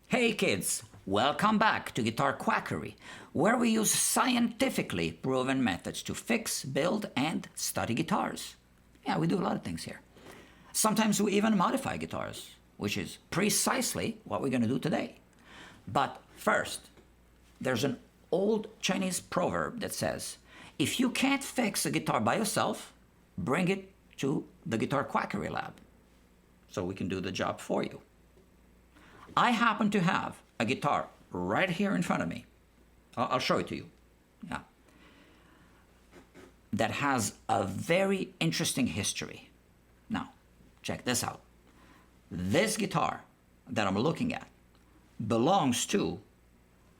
Hey kids, welcome back to Guitar Quackery, where we use scientifically proven methods to fix, build, and study guitars. Yeah, we do a lot of things here. Sometimes we even modify guitars, which is precisely what we're going to do today. But first, there's an old Chinese proverb that says, if you can't fix a guitar by yourself, bring it to the Guitar Quackery lab so we can do the job for you. I happen to have a guitar right here in front of me. I'll show it to you. Yeah. That has a very interesting history. Now, check this out. This guitar that I'm looking at belongs to,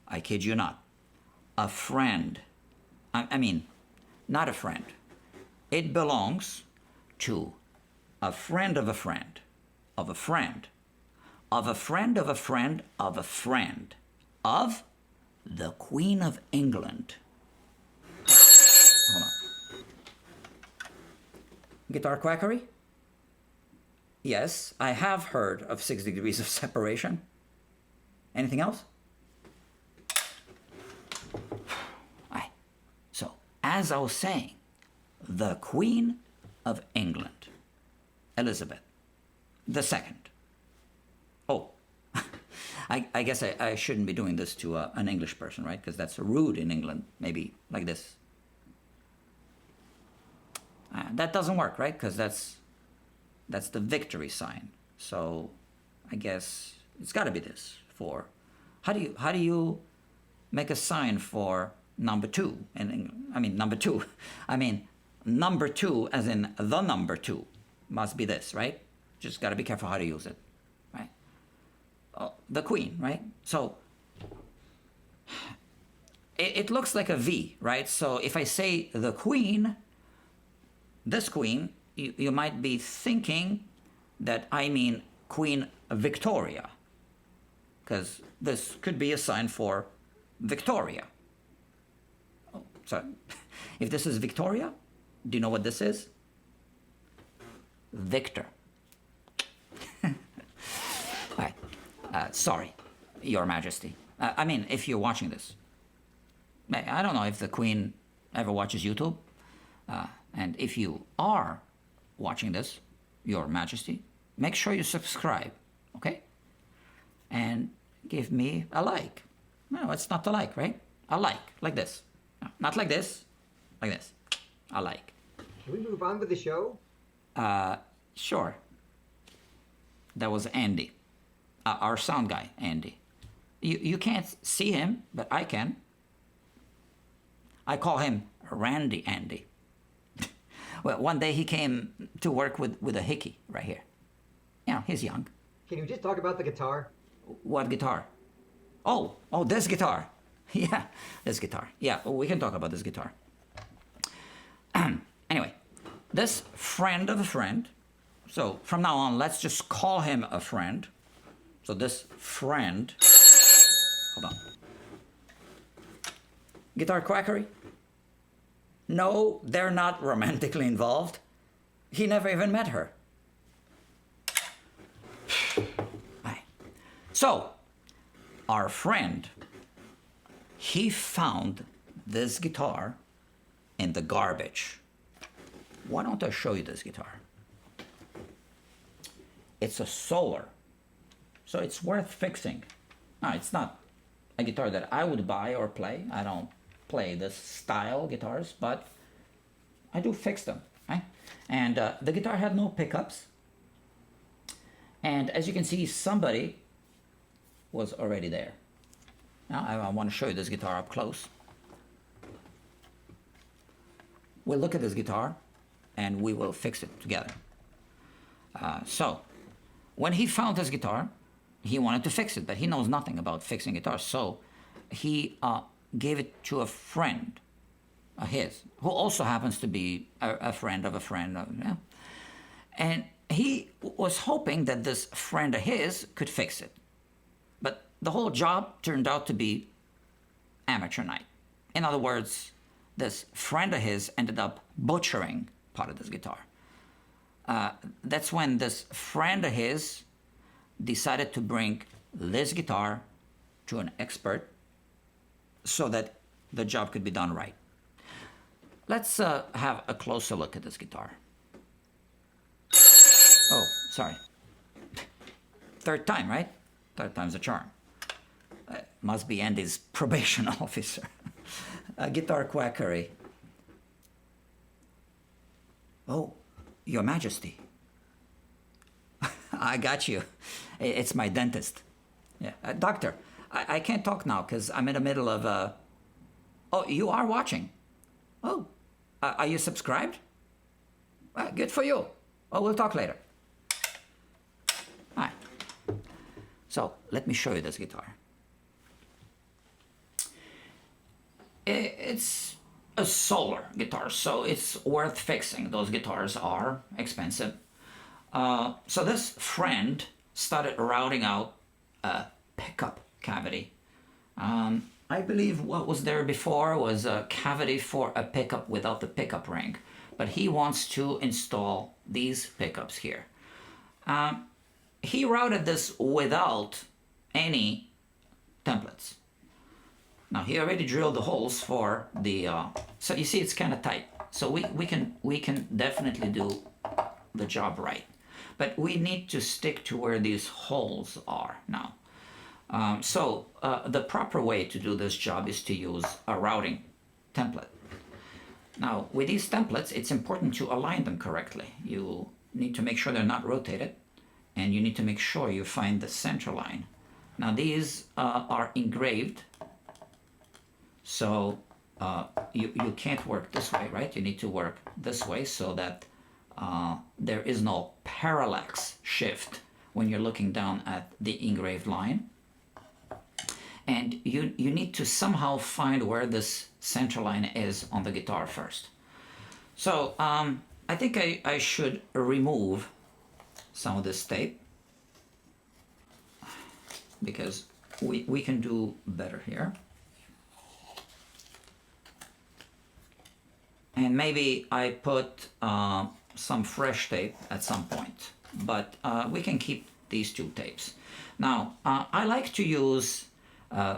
I kid you not, a friend. I mean, not a friend. It belongs to a friend of a friend of a friend of a friend of a friend of a friend of the Queen of England. Hold on. Guitar Quackery? Yes, I have heard of 6 degrees of separation. Anything else? Aye. So, as I was saying, the Queen of England, Elizabeth II. Oh, I guess I shouldn't be doing this to an English person, right? Because that's rude in England. Maybe like this. That doesn't work, right? Because that's the victory sign. So I guess it's got to be this for. How do you make a sign for number 2 in England? I mean number 2. I mean number 2 as in the number 2 must be this, right? Just got to be careful how to use it. The Queen, right? So it looks like a V, right? So if I say the Queen, this Queen, you might be thinking that I mean Queen Victoria, because this could be a sign for Victoria. Oh, so if this is Victoria, do you know what this is? Victor. All right. Sorry, Your Majesty. I mean, if you're watching this. I don't know if the Queen ever watches YouTube. And if you are watching this, Your Majesty, make sure you subscribe, okay? And give me a like. No, it's not a like, right? A like this. No, not like this, like this. A like. Can we move on with the show? Sure. That was Andy. Our sound guy, Andy. You can't see him, but I can. I call him Randy Andy. Well, one day he came to work with a hickey right here. Yeah, he's young. Can you just talk about the guitar? What guitar? Oh, this guitar. Yeah, this guitar. Yeah, we can talk about this guitar. Anyway, this friend of a friend. So from now on, let's just call him a friend. So this friend, hold on. Guitar Quackery? No, they're not romantically involved. He never even met her. Aye. So, our friend, he found this guitar in the garbage. Why don't I show you this guitar? It's a Solar. So it's worth fixing. No, it's not a guitar that I would buy or play. I don't play this style guitars, but I do fix them. Right? And the guitar had no pickups. And as you can see, somebody was already there. Now I want to show you this guitar up close. We'll look at this guitar and we will fix it together. So when he found this guitar, he wanted to fix it, but he knows nothing about fixing guitars. So he gave it to a friend of his, who also happens to be a friend of a friend. Yeah. And he was hoping that this friend of his could fix it. But the whole job turned out to be amateur night. In other words, this friend of his ended up butchering part of this guitar. That's when this friend of his decided to bring this guitar to an expert so that the job could be done right. Let's have a closer look at this guitar. Oh, sorry. Third time, right? Third time's a charm. Must be Andy's probation officer. Guitar quackery. Oh, Your Majesty. I got you. It's my dentist. Yeah, doctor, I can't talk now because I'm in the middle of Oh, you are watching? Oh, are you subscribed? Good for you. Oh, we'll talk later. Hi. So, let me show you this guitar. It's a solar guitar, so it's worth fixing. Those guitars are expensive. So this friend started routing out a pickup cavity. I believe what was there before was a cavity for a pickup without the pickup ring, but he wants to install these pickups here. He routed this without any templates. Now he already drilled the holes for the, so you see it's kind of tight. So we can definitely do the job right. But we need to stick to where these holes are now. The proper way to do this job is to use a routing template. Now with these templates, it's important to align them correctly. You need to make sure they're not rotated, and you need to make sure you find the center line. Now these are engraved, so you can't work this way, right? You need to work this way so that there is no parallax shift when you're looking down at the engraved line. And you need to somehow find where this center line is on the guitar first. So I think I should remove some of this tape because we can do better here. And maybe I put some fresh tape at some point, but we can keep these two tapes. Now, I like to use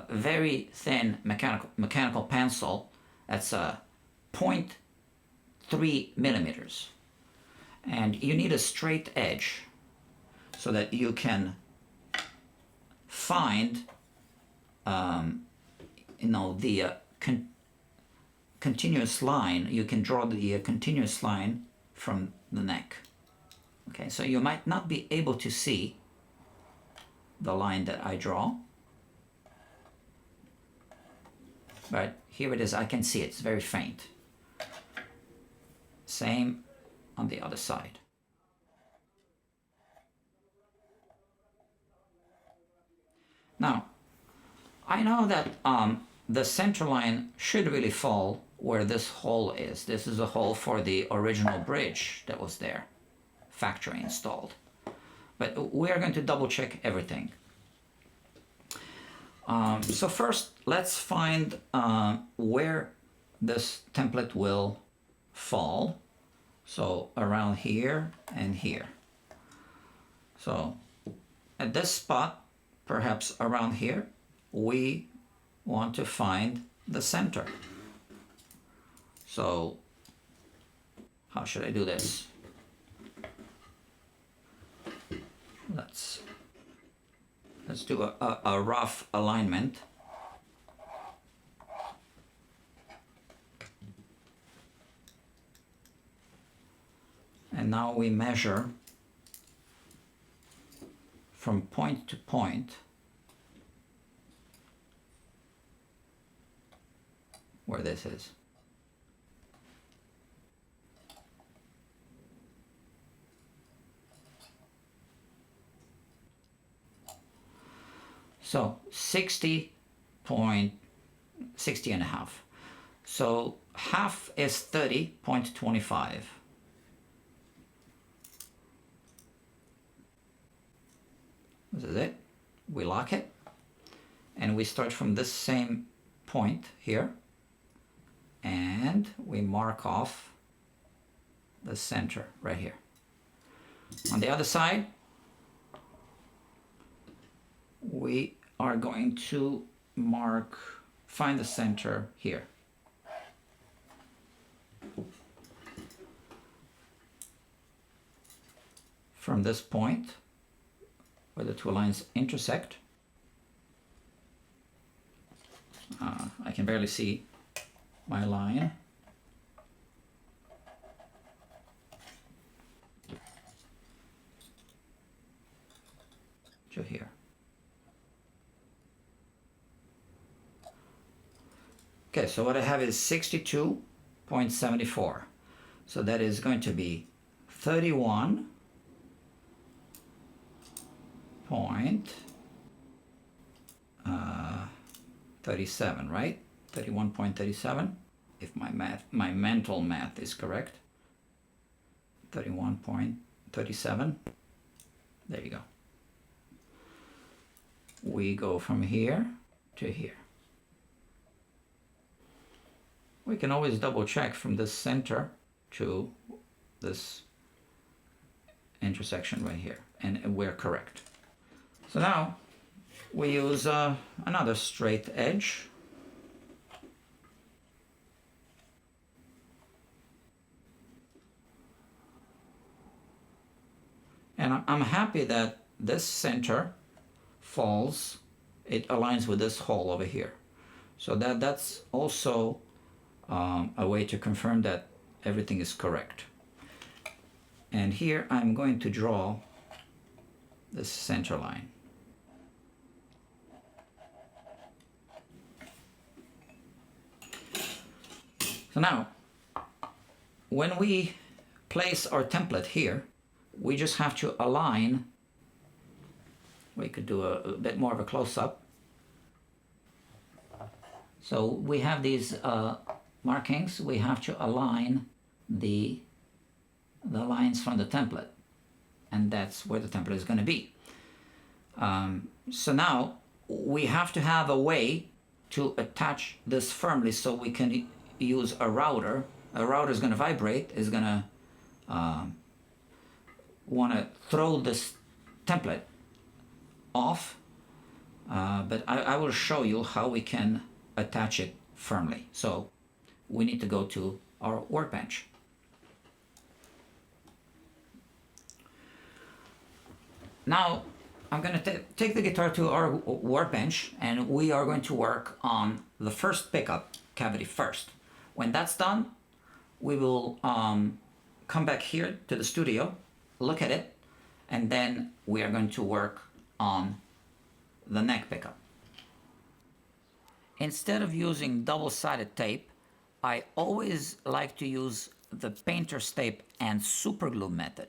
very thin mechanical pencil. That's 0.3 millimeters. And you need a straight edge so that you can find the continuous line. You can draw the continuous line from the neck. Okay, so you might not be able to see the line that I draw, but here it is. I can see it. It's very faint. Same on the other side. Now, I know that the center line should really fall where this hole is. This is a hole for the original bridge that was there, factory installed. But we are going to double check everything. So first, let's find where this template will fall. So around here and here. So at this spot, perhaps around here, we want to find the center. So how should I do this? Let's do a rough alignment. And now we measure from point to point where this is. So 60 and a half. So half is 30.25. This is it. We lock it. And we start from this same point here. And we mark off the center right here. On the other side, we are going to find the center here. From this point where the two lines intersect, I can barely see my line. To here. Okay, so what I have is 62.74. So that is going to be 31.37, right? 31.37, if my mental math is correct. 31.37. There you go. We go from here to here. We can always double check from this center to this intersection right here, and we're correct. So now we use another straight edge. And I'm happy that this center falls, it aligns with this hole over here. So that's also a way to confirm that everything is correct. And here I'm going to draw this center line. So now, when we place our template here, we just have to align. We could do a bit more of a close-up. So we have these markings. We have to align the lines from the template, and that's where the template is going to be. So now we have to have a way to attach this firmly so we can use a router. A router is going to vibrate, is going to want to throw this template off, but I will show you how we can attach it firmly. So we need to go to our workbench. Now I'm going to take the guitar to our workbench, and we are going to work on the first pickup cavity first. When that's done, we will come back here to the studio, look at it, and then we are going to work on the neck pickup. Instead of using double-sided tape, I always like to use the painter's tape and superglue method.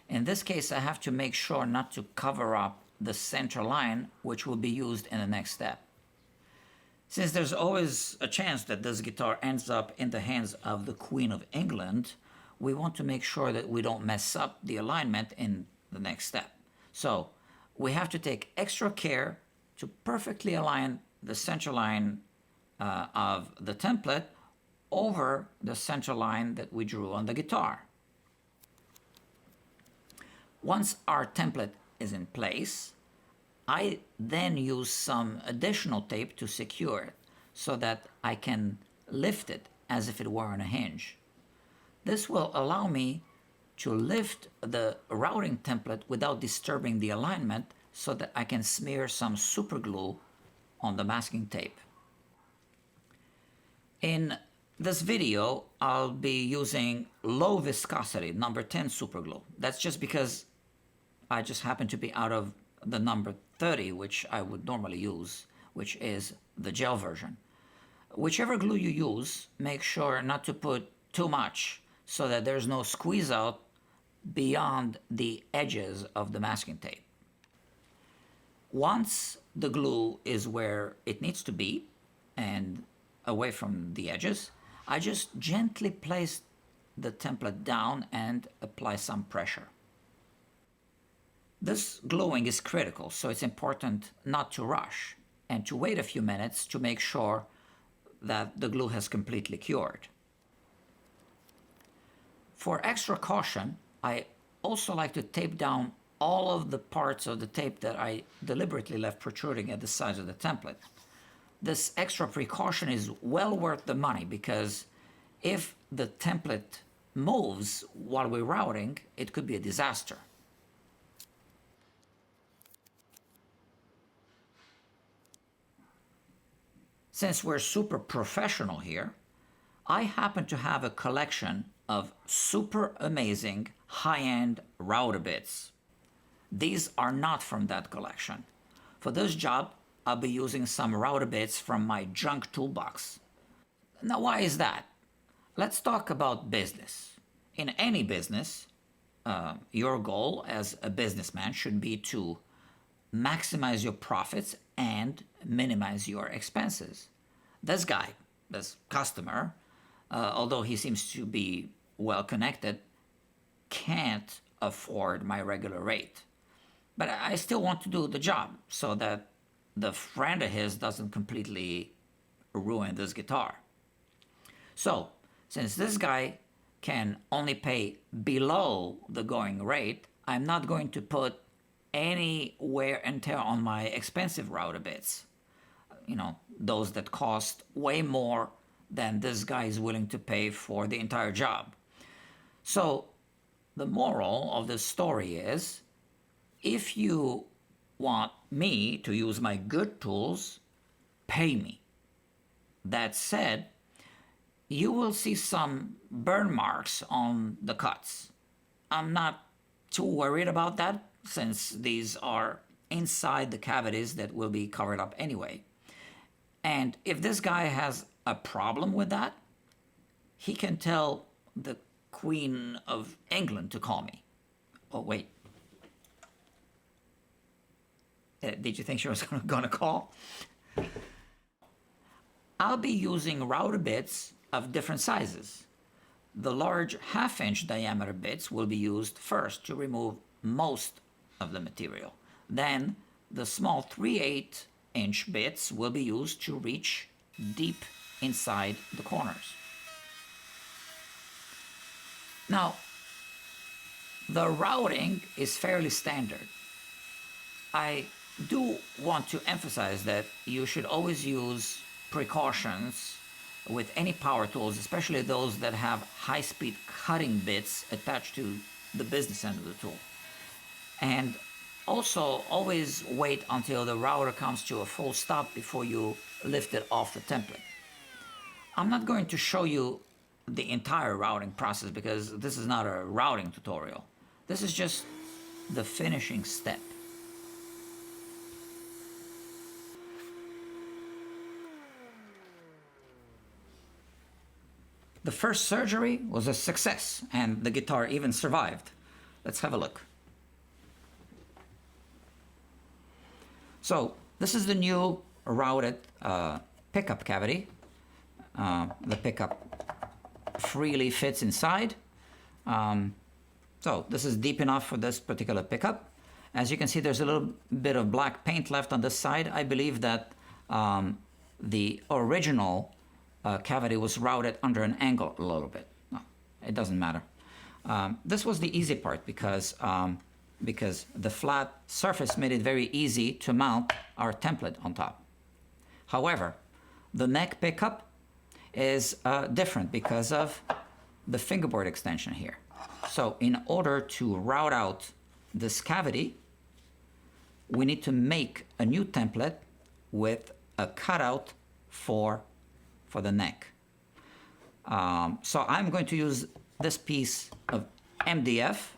In this case, I have to make sure not to cover up the center line, which will be used in the next step. Since there's always a chance that this guitar ends up in the hands of the Queen of England, we want to make sure that we don't mess up the alignment in the next step. So we have to take extra care to perfectly align the center line of the template over the center line that we drew on the guitar. Once our template is in place, I then use some additional tape to secure it so that I can lift it as if it were on a hinge. This will allow me to lift the routing template without disturbing the alignment so that I can smear some super glue on the masking tape. In this video, I'll be using low viscosity, number 10 super glue. That's just because I just happen to be out of the number 30, which I would normally use, which is the gel version. Whichever glue you use, make sure not to put too much so that there's no squeeze out beyond the edges of the masking tape. Once the glue is where it needs to be and away from the edges, I just gently place the template down and apply some pressure. This gluing is critical, so it's important not to rush and to wait a few minutes to make sure that the glue has completely cured. For extra caution, I also like to tape down all of the parts of the tape that I deliberately left protruding at the sides of the template. This extra precaution is well worth the money because if the template moves while we're routing, it could be a disaster. Since we're super professional here, I happen to have a collection of super amazing high-end router bits. These are not from that collection. For this job, I'll be using some router bits from my junk toolbox. Now, why is that? Let's talk about business. In any business, your goal as a businessman should be to maximize your profits and minimize your expenses. This guy, this customer, although he seems to be well connected, can't afford my regular rate. But I still want to do the job so that the friend of his doesn't completely ruin this guitar. So, since this guy can only pay below the going rate, I'm not going to put any wear and tear on my expensive router bits. You know, those that cost way more than this guy is willing to pay for the entire job. So, the moral of this story is, if you want me to use my good tools, pay me. That said, you will see some burn marks on the cuts. I'm not too worried about that since these are inside the cavities that will be covered up anyway. And if this guy has a problem with that, he can tell the Queen of England to call me. Oh, wait. Did you think she was going to call? I'll be using router bits of different sizes. The large half-inch diameter bits will be used first to remove most of the material. Then the small 3/8 inch bits will be used to reach deep inside the corners. Now, the routing is fairly standard. I do want to emphasize that you should always use precautions with any power tools, especially those that have high-speed cutting bits attached to the business end of the tool. And also, always wait until the router comes to a full stop before you lift it off the template. I'm not going to show you the entire routing process because this is not a routing tutorial. This is just the finishing step. The first surgery was a success, and the guitar even survived. Let's have a look. So, this is the new routed pickup cavity. The pickup freely fits inside. So, this is deep enough for this particular pickup. As you can see, there's a little bit of black paint left on this side. I believe that the original cavity was routed under an angle a little bit. No, it doesn't matter. This was the easy part because the flat surface made it very easy to mount our template on top. However, the neck pickup is different because of the fingerboard extension here. So in order to route out this cavity, we need to make a new template with a cutout for the neck. So I'm going to use this piece of MDF,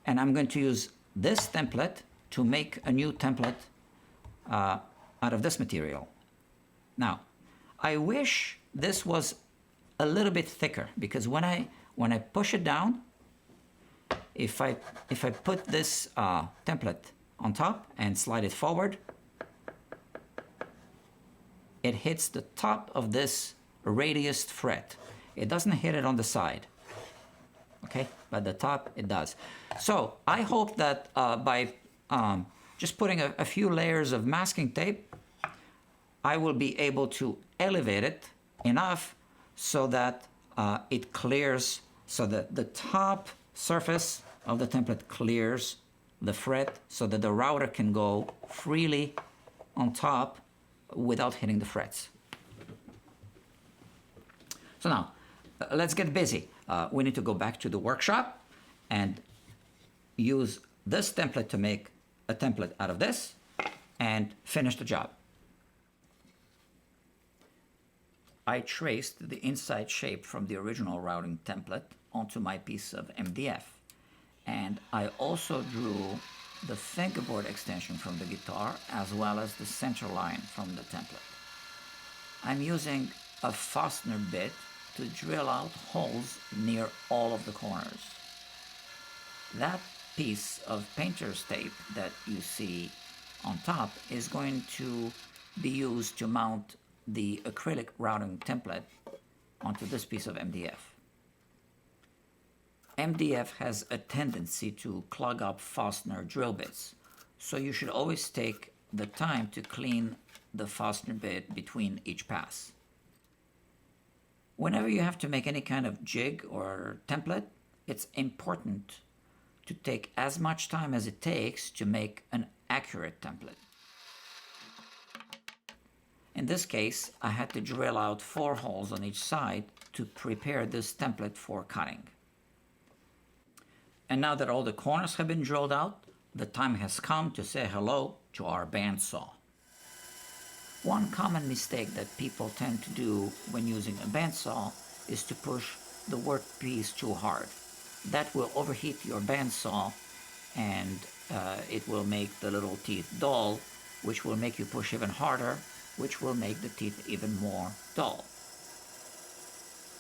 and I'm going to use this template to make a new template out of this material. Now, I wish this was a little bit thicker because when I push it down, if I put this template on top and slide it forward, it hits the top of this radiused fret. It doesn't hit it on the side, okay? But the top, it does. So I hope that by just putting a few layers of masking tape, I will be able to elevate it enough so that it clears, so that the top surface of the template clears the fret so that the router can go freely on top without hitting the frets. So now, let's get busy. We need to go back to the workshop and use this template to make a template out of this and finish the job. I traced the inside shape from the original routing template onto my piece of MDF. And I also drew the fingerboard extension from the guitar as well as the center line from the template. I'm using a fastener bit to drill out holes near all of the corners. That piece of painter's tape that you see on top is going to be used to mount the acrylic routing template onto this piece of MDF. MDF has a tendency to clog up fastener drill bits, so you should always take the time to clean the fastener bit between each pass. Whenever you have to make any kind of jig or template, it's important to take as much time as it takes to make an accurate template. In this case, I had to drill out 4 holes on each side to prepare this template for cutting. And now that all the corners have been drilled out, the time has come to say hello to our bandsaw. One common mistake that people tend to do when using a bandsaw is to push the workpiece too hard. That will overheat your bandsaw and it will make the little teeth dull, which will make you push even harder, which will make the teeth even more dull.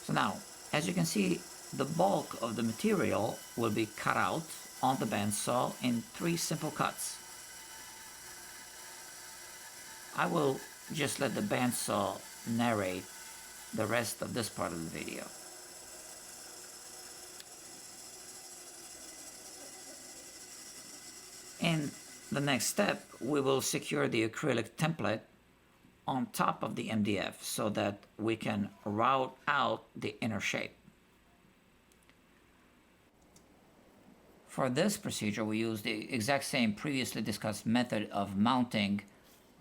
So now, as you can see, the bulk of the material will be cut out on the bandsaw in 3 simple cuts. I will just let the bandsaw narrate the rest of this part of the video. In the next step, we will secure the acrylic template on top of the MDF so that we can route out the inner shape. For this procedure, we use the exact same previously discussed method of mounting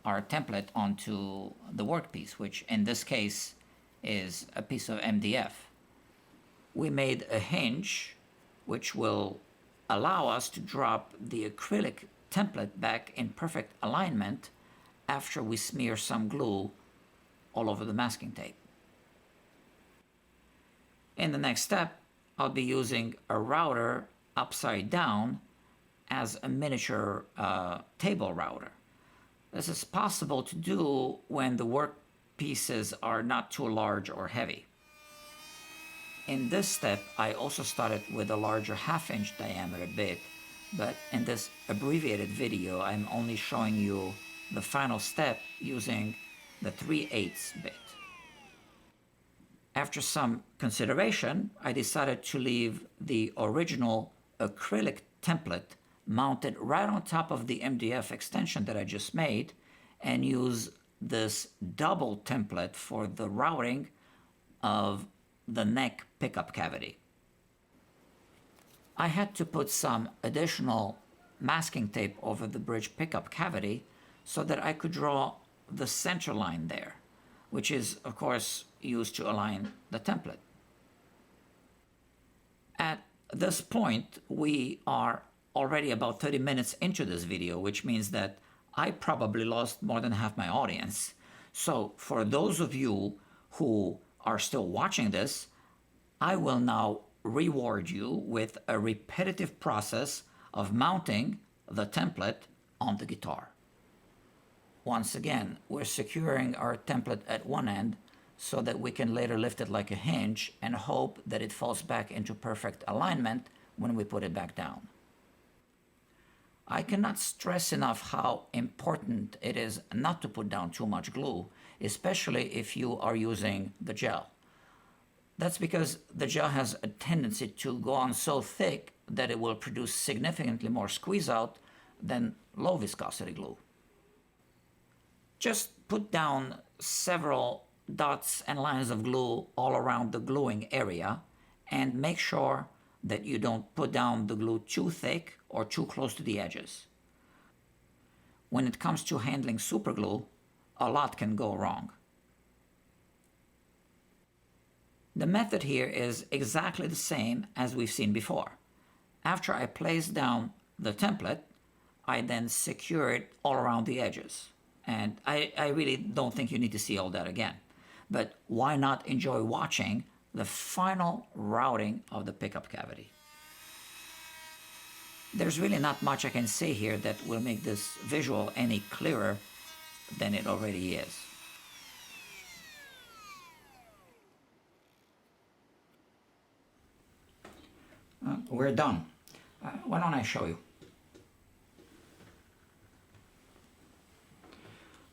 our template onto the workpiece, which in this case is a piece of MDF. We made a hinge which will allow us to drop the acrylic template back in perfect alignment after we smear some glue all over the masking tape. In the next step, I'll be using a router upside down as a miniature table router. This is possible to do when the work pieces are not too large or heavy. In this step, I also started with a larger 1/2-inch diameter bit, but in this abbreviated video, I'm only showing you the final step using the 3/8 bit. After some consideration, I decided to leave the original acrylic template mounted right on top of the MDF extension that I just made and use this double template for the routing of the neck pickup cavity. I had to put some additional masking tape over the bridge pickup cavity so that I could draw the center line there, which is, of course, used to align the template. At this point, we are already about 30 minutes into this video, which means that I probably lost more than half my audience. So for those of you who are still watching this, I will now reward you with a repetitive process of mounting the template on the guitar. Once again, we're securing our template at one end so that we can later lift it like a hinge and hope that it falls back into perfect alignment when we put it back down. I cannot stress enough how important it is not to put down too much glue, especially if you are using the gel. That's because the gel has a tendency to go on so thick that it will produce significantly more squeeze out than low viscosity glue. Just put down several dots and lines of glue all around the gluing area and make sure that you don't put down the glue too thick or too close to the edges. When it comes to handling super glue, a lot can go wrong. The method here is exactly the same as we've seen before. After I place down the template, I then secure it all around the edges. And I really don't think you need to see all that again. But why not enjoy watching the final routing of the pickup cavity? There's really not much I can say here that will make this visual any clearer than it already is. We're done. Why don't I show you?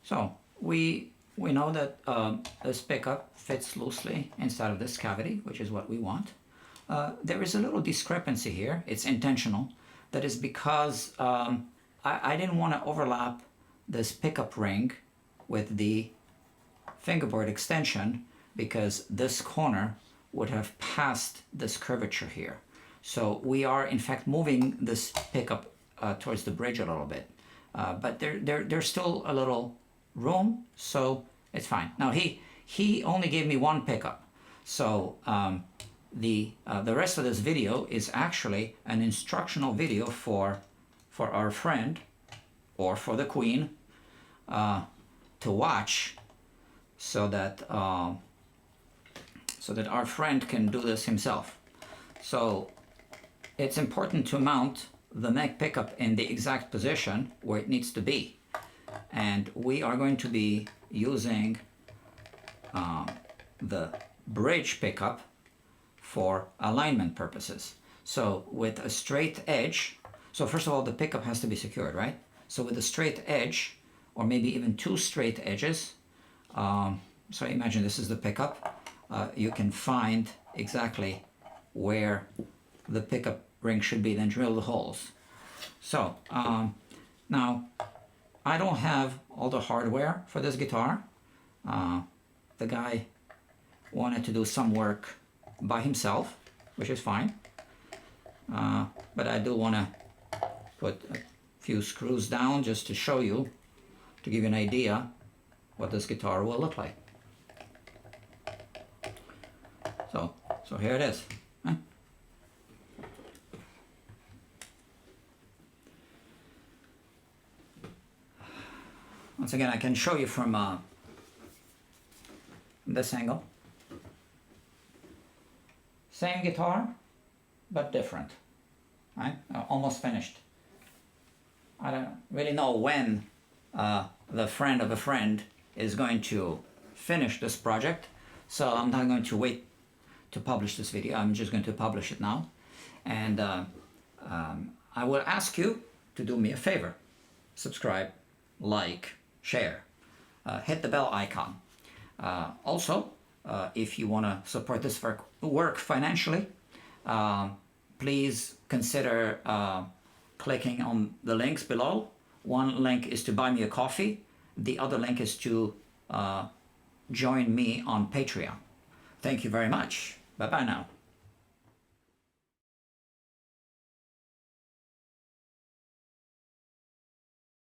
So we know that this pickup fits loosely inside of this cavity, which is what we want. There is a little discrepancy here. It's intentional. That is because I didn't want to overlap this pickup ring with the fingerboard extension, because this corner would have passed this curvature here. So we are in fact moving this pickup towards the bridge a little bit, but there's still a little room, so it's fine. Now he only gave me one pickup, so the rest of this video is actually an instructional video for our friend or for the queen to watch, so that our friend can do this himself. So it's important to mount the neck pickup in the exact position where it needs to be. And we are going to be using the bridge pickup for alignment purposes. So with a straight edge, so first of all, the pickup has to be secured, right? So with a straight edge, or maybe even two straight edges, so imagine this is the pickup, you can find exactly where the pickup ring should be, then drill the holes. So now I don't have all the hardware for this guitar. The guy wanted to do some work by himself, which is fine. But I do want to put a few screws down just to show you, to give you an idea what this guitar will look like. So here it is. Huh? Once again, I can show you from this angle. Same guitar, but different. Right? Almost finished. I don't really know when the friend of a friend is going to finish this project, so I'm not going to wait to publish this video. I'm just going to publish it now. And I will ask you to do me a favor. Subscribe, like, share, hit the bell icon. Also, if you want to support this work financially, please consider clicking on the links below. One link is to buy me a coffee. The other link is to join me on Patreon. Thank you very much. Bye-bye now.